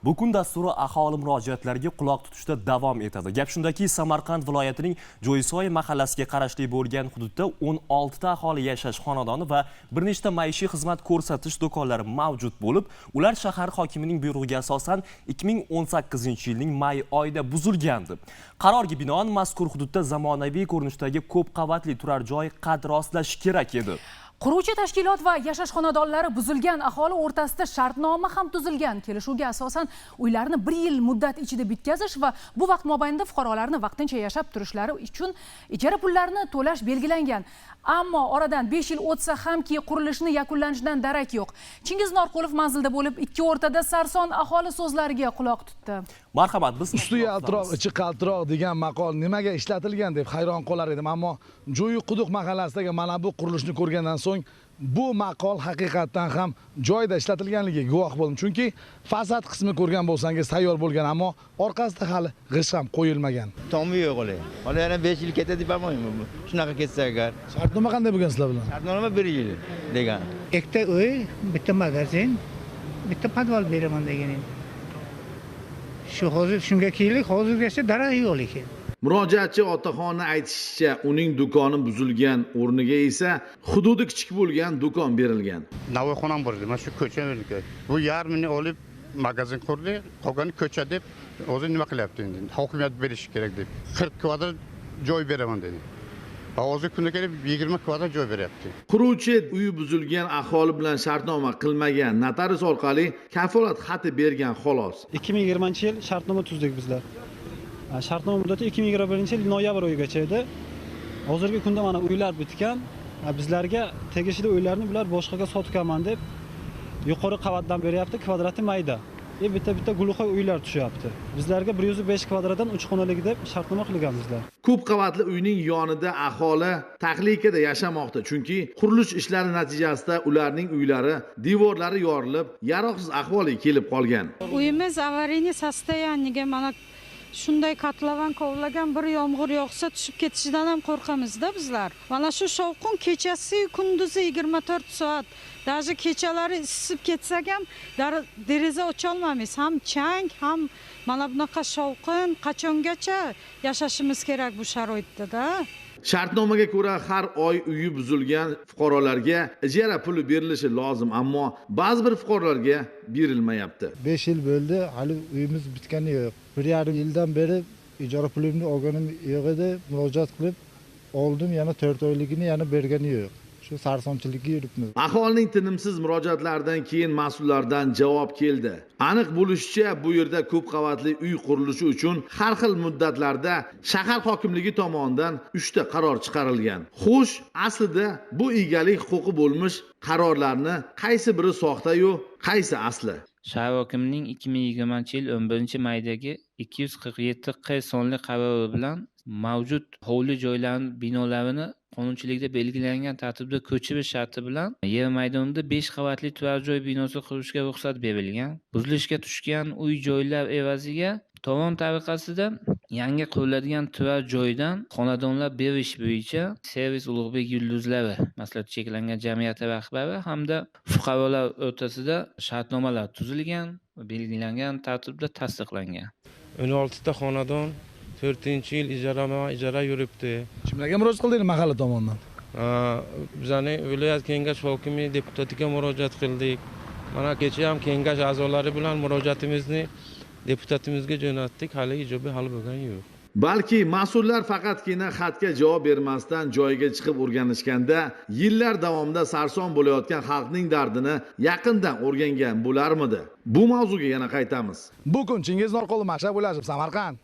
Bu kun dasturi aholi murojaatlariga quloq tutishda davom etadi. Gap shundaki, Samarqand viloyatining Jo'ysoy mahallasiga qarashli bo'lgan hududda 16 ta aholi yashash xonadoni va bir nechta maishiy xizmat ko'rsatish do'konlari mavjud bo'lib, ular shahar hokimining buyrug'iga asosan 2018-yilning may oyida buzilgandi. Qarorga binoan mazkur hududda zamonaviy ko'rinishdagi ko'p qavatli turar joy qad rostlash kerak edi. Quruvchi tashkilot va yashash xonadonlari buzilgan, aholi o'rtasida shartnoma ham tuzilgan. Kelishuvga asosan uylarni 1 yil muddat ichida bitkazish va bu vaqt mobaynida fuqarolarni vaqtincha yashab turishlari uchun ijara pullarini to'lash belgilangan. Ammo oradan 5 yil o'tsa hamki qurilishni yakunlanishidan darak yo'q. Chingiz Norqulov manzilda bo'lib, ikki o'rtada sarson aholi so'zlariga quloq tutdi. Marhamat, biz usti yaltiroq, ichi qaltiroq degan maqol nimaga ishlatilgan deb hayron qolar edim, ammo Jo'yquduq mahallasidagi mana bu qurilishni ko'rgandan so'ng bu maqol haqiqatdan ham joyida ishlatilganligiga guvoh bo'ldim. Chunki fasad qismi ko'rgan bo'lsangiz tayyor bo'lgan, ammo orqasida hali g'isht ham qo'yilmagan. Tomi yo'q hali. Hali yana 5 yil ketadi deb bo'lmaymi? Shunaqa ketsa agar. Shartnoma qanday bo'lgan sizlar bilan? Shartnoma 1 yil degan. Ikkita uy, bitta magazin, bitta podval beraman degan edi. Shu hozir shunga keldik, hozirgacha darak yo'q lekin. Murojaatchi otaxonni aytishicha, uning do'koni buzilgan, o'rniga esa hududi kichik bo'lgan do'kon berilgan. Navoiyxonam bor edi, mana shu ko'cha o'rniga. Bu yarmini olib magazin qurdi, qolgani ko'cha deb o'zi nima qilyapti endi? Hokimiyat berishi kerak deb 40 kvadrat joy beraman dedi. Hozir kunda kelib 20 kvadrat joy beryapti. Quruvchi uyi buzilgan aholi bilan shartnoma qilmagan, notarius orqali kafolat xati bergan xolos. 2020-yil shartnoma tuzdik bizlar. Shartnoma muddati 2021-yil noyabr oyigacha edi. Hozirgi kunda mana uylar bitgan. Bizlarga tegishli uylarni bular boshqaga sotganman deb yuqori qavatdan beryapti, kvadrati mayda. Bitta guluxoy uylar tushyapti. Bizlarga 105 kvadratdan 3 xonalik deb shartnoma qilganmizlar. Ko'p qavatli uyning yonida aholi taxlikada yashamoqda, chunki qurilish ishlari natijasida ularning uylari, devorlari yorilib, yaroqsiz ahvolga kelib qolgan. Uyimiz avariyniy sostoyaniga mana shunday qatlavan kovlagan, bir yomg'ir yog'sa tushib ketishidan ham qo'rqamizda bizlar. Mana shu shovqin kechasi, kunduzi 24 soat. Даже kechalari isib ketsak ham deraza ocha olmaymiz. Ham chang, ham mana bunaqa shovqin, qachongacha yashashimiz kerak bu sharoitda-da. Shartnomaga ko'ra har oy uyi buzilgan fuqarolarga ijara puli berilishi lozim, ammo ba'zi bir fuqarolarga berilmayapti. 5 yil bo'ldi, hali uyimiz bitgani yo'q. 1,5 yildan beri ijara pulimni olganim yo'q edi, murojaat qilib oldim, yana 4 oyligini yana bergani yo'q. Shu sarsonchilikka yuribmiz. Aholining tinimsiz murojaatlaridan keyin mas'ullardan javob keldi. Aniq bo'lishicha, bu yerda ko'p qavatli uy qurilishi uchun har xil muddatlarda shahar hokimligi tomonidan 3 ta qaror chiqarilgan. Xo'sh, aslida bu egalik huquqi bo'lmish qarorlarni qaysi biri soxta-yu, qaysi asli? Shahar hokimining 2020-yil 11-maydagi 247 Q sonli qarori bilan mavjud hovli joylarning binolarini qonunchilikda belgilangan tartibda ko'chirish sharti bilan yer maydonida 5 qavatli turar joy binosi qurishga ruxsat berilgan. Buzilishga tushgan uy joylar evaziga tovon tariqasida yangi quriladigan turar joydan xonadonlar berish bo'yicha Servis Ulug'bek yulduzlari maslahatchi cheklangan jamiyati rahbari hamda fuqarolar o'rtasida shartnomalar tuzilgan va belgilangan tartibda tasdiqlangan. 16 ta xonadon 4-yil ijara yuribdi. Kimlarga murojaat qildingiz mahalla tomonidan? Bizani viloyat kengash hokimi deputatiga murojaat qildik. Mana kecha ham kengash a'zolari bilan murojaatimizni deputatimizga jo'natdik, hali ijobiy hal bo'lgani yo'q. Balki mas'ullar faqatgina xatga javob bermasdan joyiga chiqib o'rganishganda, yillar davomida sarson bo'layotgan xalqning dardini yaqindan o'rgangan bo'larmidi? Bu mavzuga yana qaytamiz. Bu kun Chingiz Norqulov Mashhad bo'lajib, Samarqand.